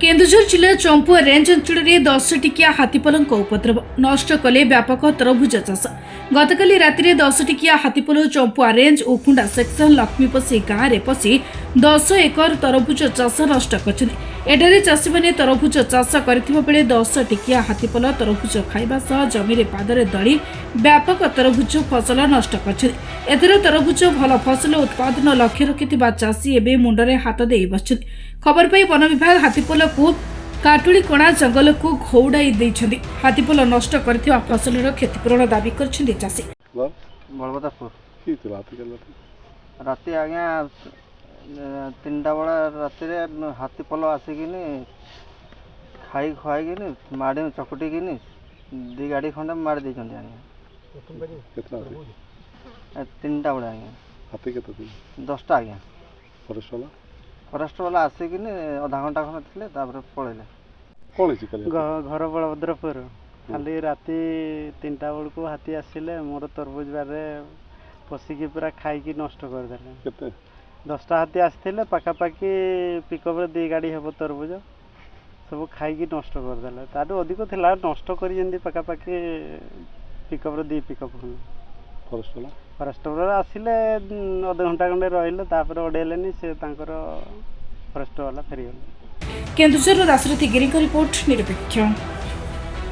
केन्दुझर जिला चंपुआ रेंज अंचल में 10 टिकिया हाथीपल उपद्रव नष्ट कले व्यापक तरभुज चाष गतकाली राति 10 टिकिया हाथीपल चंपुआ रेंज उखुंडा सेक्शन लक्ष्मीपसी गाँव में पशि 10 एकर तरभुज चाष नष्ट कर चाषी मैंने तरभुज चाष करे 10 टिकिया हाथीपल तरभुज खाइबा सह जमी पादरे दली व्यापक तरभुज फसल नष्ट कर तरभुज भल फसल उत्पादन लक्ष्य रखि चाषी एवं मुंडरे हाथ दे बस खबर पाई वन विभाग हाथीपल को काटुलीकणा जंगल को घौड़ाई देइछन्ति। हाथीपल नष्ट करथिबा फसलर क्षतिपूरण दाबी करछन्ति चाषी। बलबतापुर राति आज्ञा 3टा बेला राति हाथीपल आसिकिनी खाई खुआई माड़ी चकुटिकिनी 2 गाड़ी खंडे मारी देइछन्ति आज्ञा 3टा बेला आज्ञा हाथी केते 10टा आज्ञा फरेस्ट वाला आसिकिनी आधा घंटा खंडे थिले तापर पळेले घर बलभद्रपुर खाली राति 3टा बेलू हाथी आसिले मोर तरबुज बारे पशिकी पूरा खाई नष्ट करदे 10टा हाथी आसते पाखापाखि पिकअप 2 गाड़ी हे तरबुज सब खाई नष्ट करदे ताठू अधिक थिला नष्ट कर पाखापाखि पिकअप 2 पिकअप फरेस्ट वाला आसिले अध घंटा खंडे रहिले ओडेलेनी से फरेस्ट वाला फेरीगले। केन्दुझर दाशरथी गिरी रिपोर्ट निरपेक्ष।